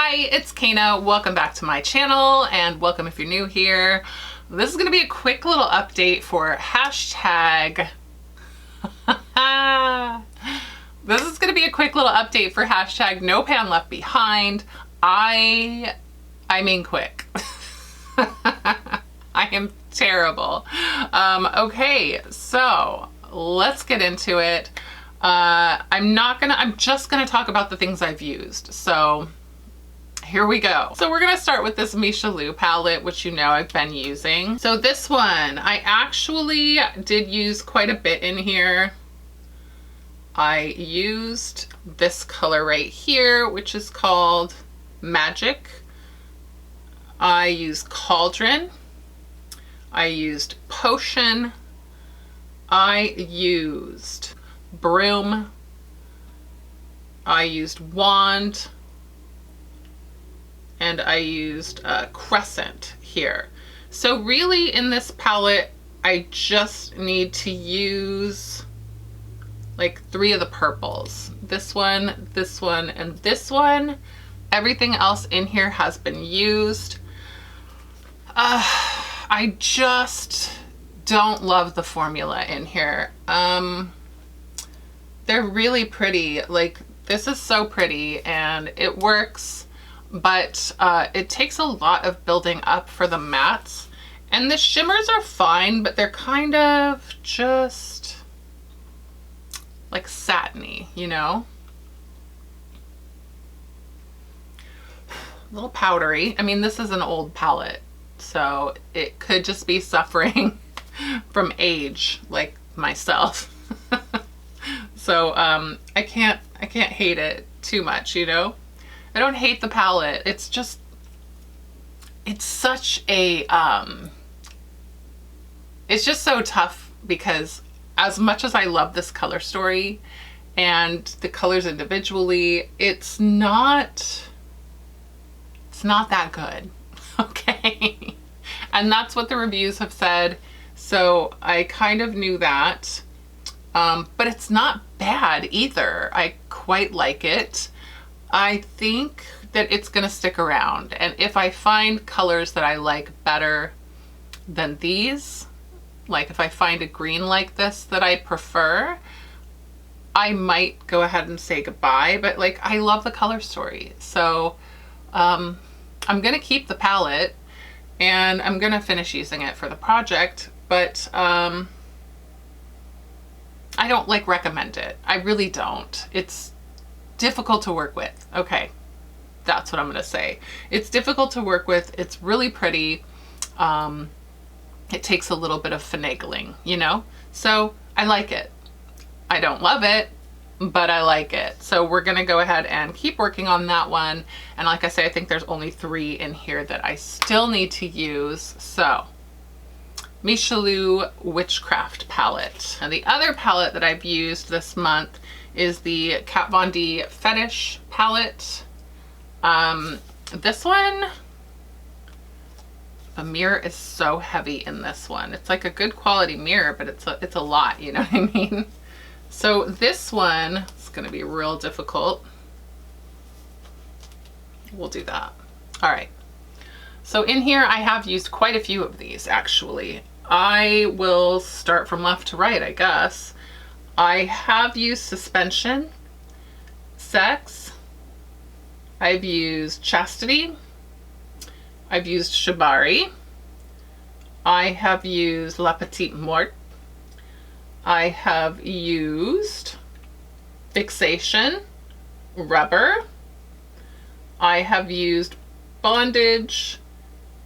Hi, it's Kana. Welcome back to my channel and welcome if you're new here. This is going to be a quick little update for hashtag this is going to be a quick little update for hashtag no pan left behind. I mean quick. I am terrible. Okay, so let's get into it. I'm just gonna talk about the things I've used. So here we go. So we're gonna start with this Misha Lou palette, which you know I've been using. So this one, I actually did use quite a bit in here. I used this color right here, which is called Magic. I used Cauldron. I used Potion. I used Broom. I used Wand. And I used Crescent here. So really in this palette, I just need to use like 3 of the purples. This one, and this one. Everything else in here has been used. I just don't love the formula in here. They're really pretty. Like, this is so pretty and it works, but it takes a lot of building up for the mattes. And the shimmers are fine, but they're kind of just like satiny, you know? A little powdery. I mean, this is an old palette, so it could just be suffering from age, like myself. So I can't hate it too much, you know? I don't hate the palette. It's just, it's such a, it's just so tough because as much as I love this color story and the colors individually, it's not that good, okay? And that's what the reviews have said. So I kind of knew that, but it's not bad either. I quite like it. I think that it's gonna stick around. And if I find colors that I like better than these, like if I find a green like this that I prefer, I might go ahead and say goodbye, but like I love the color story. So I'm gonna keep the palette and I'm gonna finish using it for the project, but I don't like recommend it. I really don't. It's difficult to work with. Okay, that's what I'm gonna say. It's difficult to work with. It's really pretty. It takes a little bit of finagling, you know? So I like it. I don't love it, but I like it. So we're gonna go ahead and keep working on that one. And like I say, I think there's only 3 in here that I still need to use. So Misha Lou Witchcraft palette. And the other palette that I've used this month is the Kat Von D Fetish palette. This one, the mirror is so heavy in this one. It's like a good quality mirror, but it's a lot, you know what I mean? So this one is gonna be real difficult. We'll do that. All right. So in here, I have used quite a few of these actually. I will start from left to right, I guess. I have used Suspension, Sex, I've used Chastity, I've used Shibari, I have used La Petite Morte, I have used Fixation, Rubber, I have used Bondage,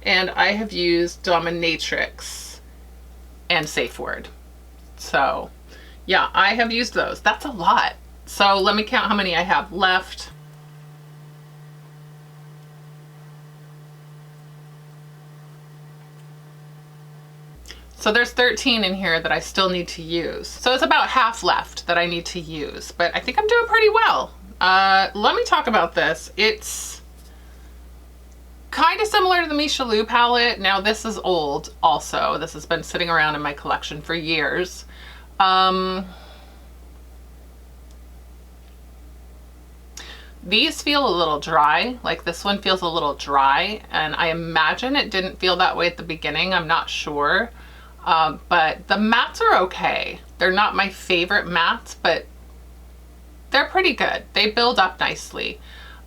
and I have used Dominatrix and Safe Word. So yeah, I have used those. That's a lot. So let me count how many I have left. So there's 13 in here that I still need to use. So it's about half left that I need to use, but I think I'm doing pretty well. Let me talk about this. It's kind of similar to the Misha Lou palette. Now this is old also. This has been sitting around in my collection for years. These feel a little dry, like this one feels a little dry, and I imagine it didn't feel that way at the beginning. I'm not sure, but the mattes are okay. They're not my favorite mattes, but they're pretty good. They build up nicely.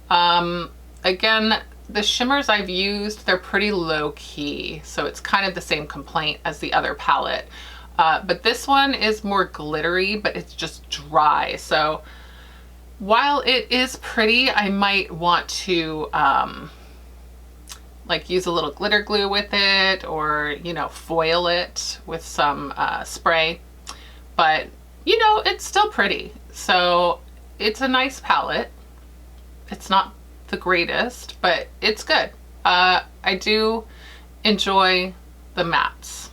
Again, the shimmers I've used, they're pretty low key, so it's kind of the same complaint as the other palette. But this one is more glittery, but it's just dry. So while it is pretty, I might want to like use a little glitter glue with it, or, you know, foil it with some spray. But, you know, it's still pretty. So it's a nice palette. It's not the greatest, but it's good. I do enjoy the mattes,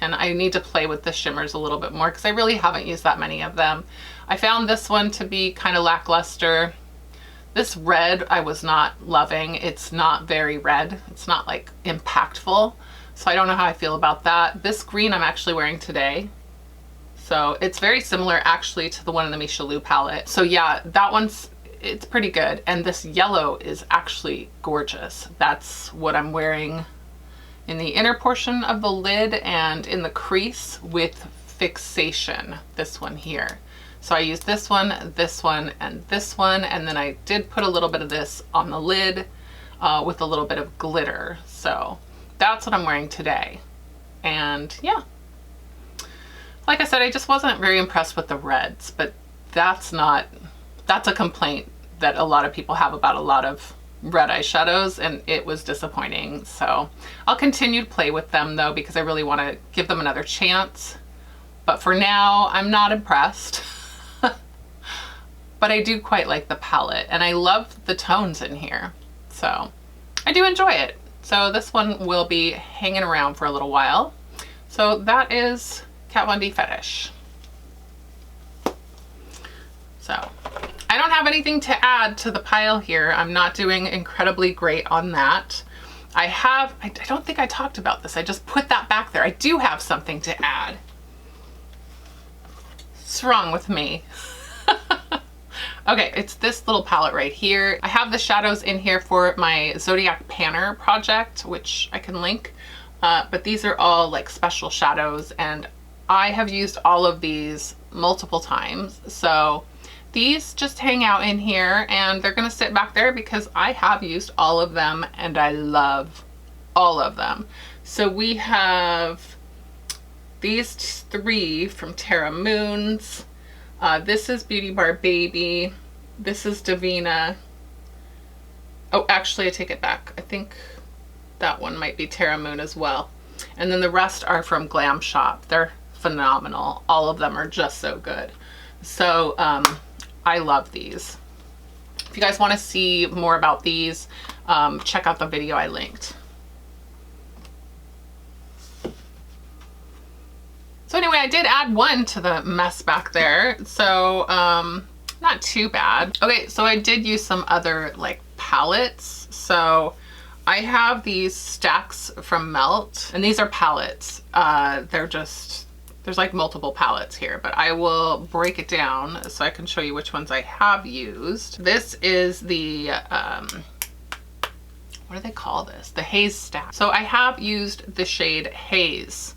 and I need to play with the shimmers a little bit more because I really haven't used that many of them. I found this one to be kind of lackluster. This red I was not loving. It's not very red. It's not like impactful. So I don't know how I feel about that. This green I'm actually wearing today. So it's very similar actually to the one in the Misha Lou palette. So yeah, that one's, it's pretty good. And this yellow is actually gorgeous. That's what I'm wearing in the inner portion of the lid and in the crease with fixation, this one here. So I used this one, and this one, and then I did put a little bit of this on the lid with a little bit of glitter. So that's what I'm wearing today. And yeah, like I said, I just wasn't very impressed with the reds, but that's a complaint that a lot of people have about a lot of red eyeshadows, and it was disappointing. So I'll continue to play with them though, because I really want to give them another chance. But for now, I'm not impressed. But I do quite like the palette, and I love the tones in here. So I do enjoy it. So this one will be hanging around for a little while. So that is Kat Von D Fetish. So I don't have anything to add to the pile here. I'm not doing incredibly great on that. I don't think I talked about this. I just put that back there. I do have something to add. What's wrong with me? Okay, it's this little palette right here. I have the shadows in here for my Zodiac Panner project, which I can link. But these are all like special shadows, and I have used all of these multiple times. So these just hang out in here, and they're gonna sit back there because I have used all of them and I love all of them. So we have these three from Terra Moons. This is Beauty Bar Baby. This is Davina. Oh, actually, I take it back. I think that one might be Terra Moon as well. And then the rest are from Glam Shop. They're phenomenal. All of them are just so good. So I love these. If you guys want to see more about these, check out the video I linked. So anyway, I did add one to the mess back there. So not too bad. Okay, so I did use some other like palettes. So I have these stacks from Melt, and these are palettes. There's like multiple palettes here, but I will break it down so I can show you which ones I have used. This is the, what do they call this? The Haze stack. So I have used the shade Haze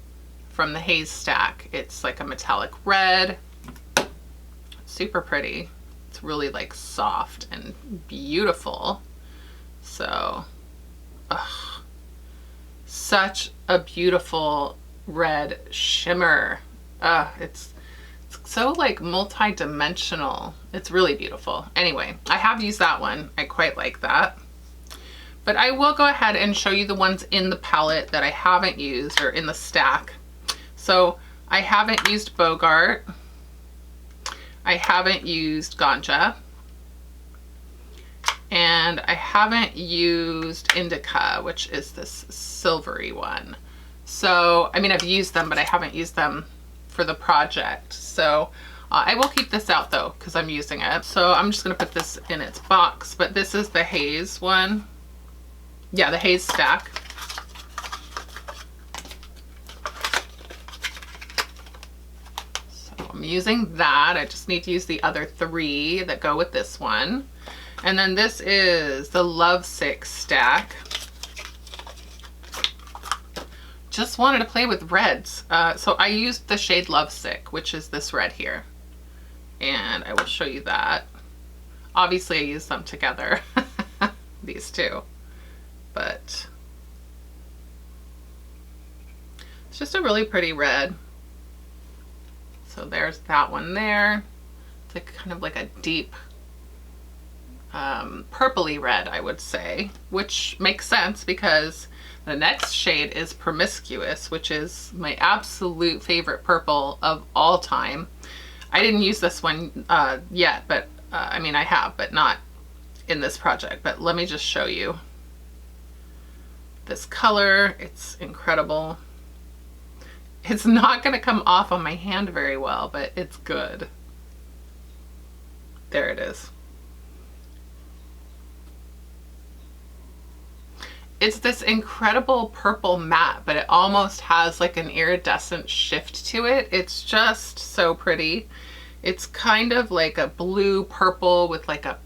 from the Haze stack. It's like a metallic red, super pretty. It's really like soft and beautiful. So, ugh, such a beautiful red shimmer. It's so like multi-dimensional. It's really beautiful. Anyway, I have used that one. I quite like that. But I will go ahead and show you the ones in the palette that I haven't used, or in the stack. So I haven't used Bogart. I haven't used Ganja. And I haven't used Indica, which is this silvery one. So, I mean, I've used them, but I haven't used them for the project. So I will keep this out though, because I'm using it. So I'm just gonna put this in its box, but this is the Haze one. Yeah, the Haze stack. So I'm using that. I just need to use the other three that go with this one. And then this is the Lovesick stack. Just wanted to play with reds. So I used the shade Lovesick, which is this red here. And I will show you that. Obviously I used them together, these two. But it's just a really pretty red. So there's that one there. It's like kind of like a deep purpley red, I would say, which makes sense because the next shade is Promiscuous, which is my absolute favorite purple of all time. I didn't use this one yet, but I mean I have, but not in this project. But let me just show you this color. It's incredible. It's not going to come off on my hand very well, but it's good. There it is. It's this incredible purple matte, but it almost has like an iridescent shift to it. It's just so pretty. It's kind of like a blue purple with like a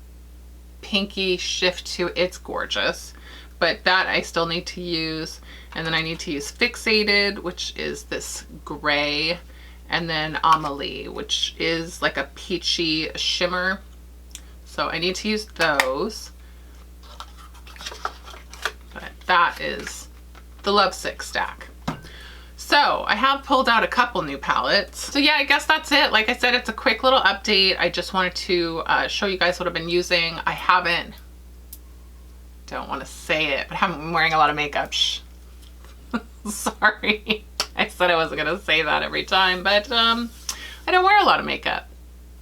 pinky shift to it. It's gorgeous. But that I still need to use. And then I need to use Fixated, which is this gray. And then Amelie, which is like a peachy shimmer. So I need to use those. But that is the Lovesick stack. So I have pulled out a couple new palettes. So yeah, I guess that's it. Like I said, it's a quick little update. I just wanted to show you guys what I've been using. Don't want to say it, but I haven't been wearing a lot of makeup. Shh. Sorry. I said I wasn't going to say that every time, but I don't wear a lot of makeup.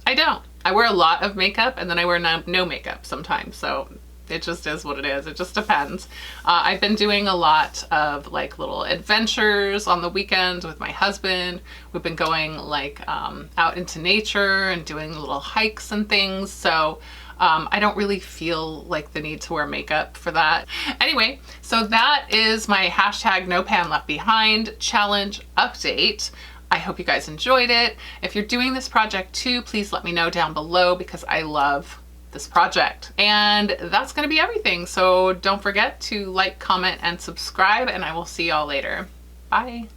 I don't. I wear a lot of makeup and then I wear no makeup sometimes. So it just is what it is. It just depends. I've been doing a lot of like little adventures on the weekends with my husband. We've been going like out into nature and doing little hikes and things. So I don't really feel like the need to wear makeup for that. Anyway, so that is my hashtag No Pan Left Behind challenge update. I hope you guys enjoyed it. If you're doing this project too, please let me know down below because I love this project. And that's gonna be everything. So don't forget to like, comment, and subscribe, and I will see y'all later. Bye.